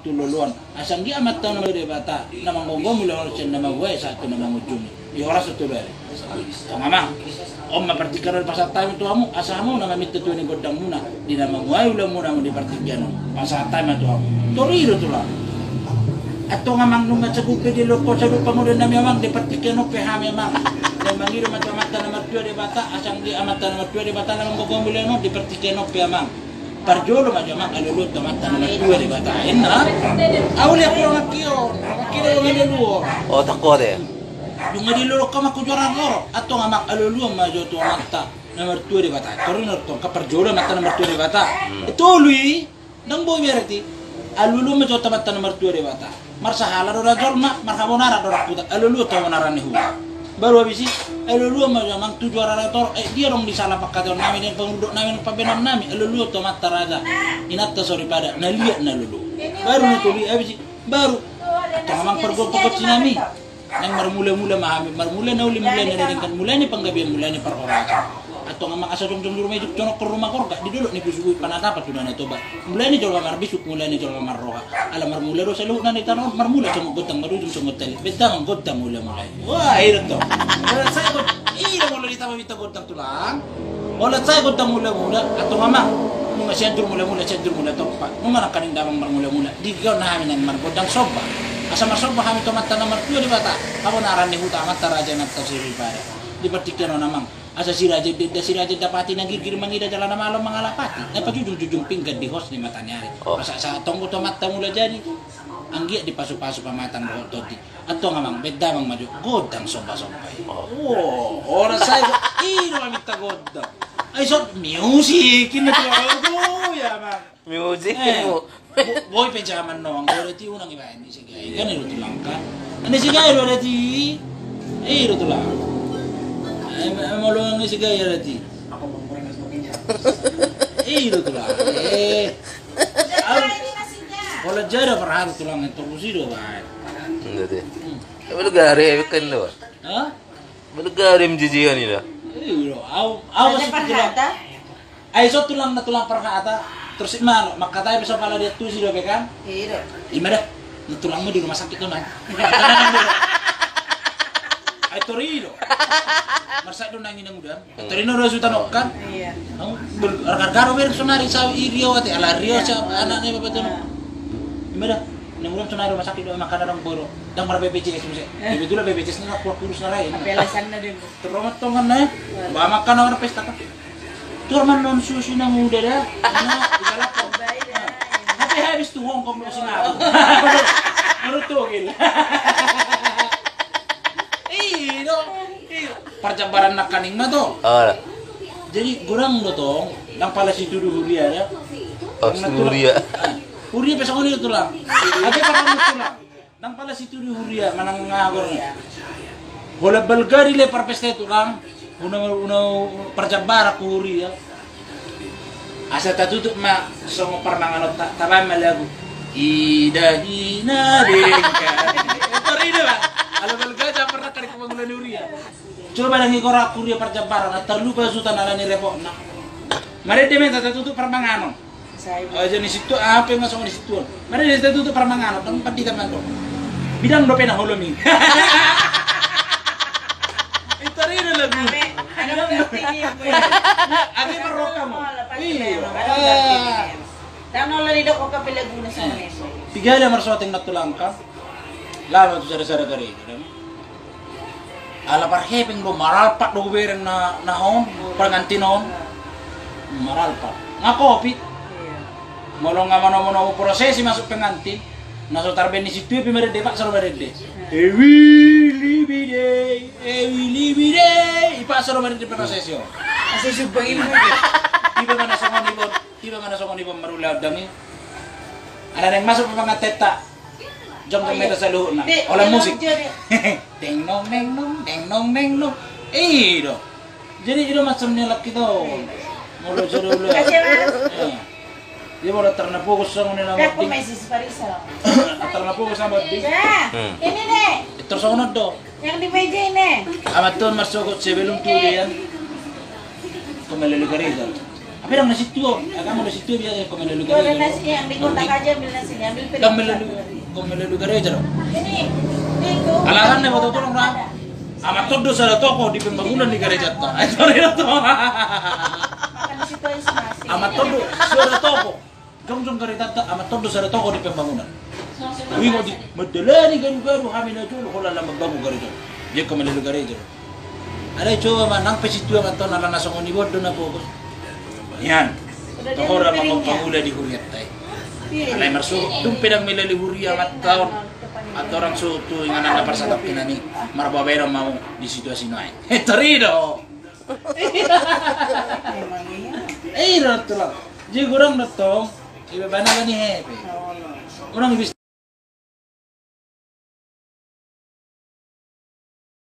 tululuan. Asam dia amat tahu nama dia bata. Nama ngomong mulai orang nama gue satu nama ujung. Di orang satu beri. Mama, om mempertikan pasal time itu kamu asamu nama minta tuh ini godang muna. Di nama gue ulah muna mau dipertikan. Pasal time itu kamu. Tori itu lah. Atau ngamang nungat segup di loko sadup pemuda nama memang dipertikan oke ham memang. Dan mangiru macam mata nama tua di bata. Asam dia mata nama tua di bata nama ngomong mulai no dipertikan oke memang. Parjolo macam alulut mata nama tua di bata. Enak. Awalnya kurang kio. Kira yang dulu. Oh takut ya. Yung ngadilolo ka makujuran loro atau ngamak aluluang majo to mata nomor 2 di bata. Torino to kaparjola mata nomor 2 di bata. Itu lui nang boy berarti alulu majo to mata nomor 2 di bata. Marsahala do rajorma marhabonara do rakuta alulu to wanarane hu. Baru habis alulu majo mang tujuara rator dia dong di salah pakadon nami dan penduduk nami pabenan nami alulu to mata raja. Inatta sorry pada naliat nalulu. Baru itu lui habis baru to mang pergo pokok sinami. Nang marmula-mula mahami marmula na uli mula na rin kan mula ni panggabi mula ni paroraja atau nga mga asadong jom rumay juk tonok rumah korga di dulu ni bisugoy panatapat yun na ito ba mula ni jolga marbisuk mula ni jolga marroha ala marmula ro sa luho na ni tanon marmula sa magotang marudum sa ngotel betang gotang mula wah iro to wala sa got iro mula ni tama bita gotang tulang wala sa gotang mula atau nga mga sentro mula to pa mga nakaning damang marmula di gaw na hamin ang margodang soba asa masuk bahami tomata nomor 2 di bata kamu narani huta mata raja nak tafsir pada dipertikan namang asa si raja dapati nang gigir mangida jalan malam mangalapati dapat jujung pinggan di host ni matanya masa sa tonggo tomata mula jadi anggi dipasuk-pasuk pamatang toti atau ngamang beda mang maju godang somba-sombai oh ora saya iro minta godang ay so music ini tuh ya bang Music boy penjaman no ang berarti unang iba ini sige kan iro tulang kan ani sige iro berarti iro tulang molong ni sige berarti ako mangkurang iro tulang wala jara parang tulang itu kusiro ba hindi baru gari kan do ha baru gari mjijian ila iro aw ay so tulang na tulang parang terus imano makatay bisa pala dia tuh sih kan iya gimana tulang mo di rumah sakit tuh nah ay torino marsa do nangin ng udan torino do sutan kan iya ang gargaro ber sonari sa irio ate ala rio sa anaknya bapak tuh gimana nang ulam sonari rumah sakit do makanan ng boro dang para BPJS mo siya ibe dula BPJS na kurus na ray apelasan na din tromat tongan na ba makan na pesta ka turman non susi na muda dah igalap ko happy habis to Hong Kong si nato marutugil no perjabaran nak kaning na to jadi gurang no to nang pala si Tudu Huria ya Huria besok ni tulang ate pa tulang nang pala si Tudu Huria manang ngagor bola Bulgari le parpeste tulang una perjabar aku huri ya asa tatutup ma songo pernah ngalot tabay malagu ida hina dengka itu ba ala balga pernah kali kemangulan huri ya coba lagi korak huri perjabar na terlupa sutan ala ni repok na mari deme tatutup permangano aja ni situ apa yang masuk di situ mari tatutup permangano tempat di taman do bidang do pena holomi itu rin lagu Agi marroka mo. Tano la dito ko kapilaguna sa neso. Pigala marsoting natulang ka. Lalo to sara-sara kari. Ala parheping do maralpat do bereng na hon pangantinon. Maralpat. Nga kopi. Molong nga mano proses masuk pengantin. Naso tarben ni situ pimere depak saro berede. Ewi libide. Ipa saro berede prosesyo. Asa subangin mo. Tiba mana songon ibon marulad dami. Ada yang masuk ke mga teta. Jom meta sa luho na. Olah musik. Deng nong deng nong. Do. Jadi itu macam nilap kita. Mulu jodoh. Dia mau ternapokus sama nila Kaya po may sisparisa. Ternapokus sama di. Ini nih. Terus ako do. Yang di meja ini. Amat tuan masuk sebelum tu dia. Kembali lagi kerja. Apa Pero nasi tuo, agama nasi tuo biasa kau melulu Boleh garejo. nasi ambil kotak aja, ambil nasinya, ambil piring. Kau melulu, kau melulu garejo. Ini, itu. Alasan betul betul orang. Amat todo sa toko di pembangunan di gereja to. Ito rin to. Makan di situ aja nasi. Amat todo sa toko. Jong gereja to amat todo sa toko di pembangunan. Wingo di madala ni garu kami na julo ko lang magbago gereja. Dia ko melulu gereja. Ada coba manang pesitu amat to nala nasong ni bodo na po. Yan. Toko ra mapagpangula di huriyat tay. Alay marso dum pedang melali huriya amat taon. At orang suto yung anak na parsatap kinami marababero mau di situasi noy. Torido. Rato lang. Jadi kurang datong iba ba na ni hepe. Orang ibis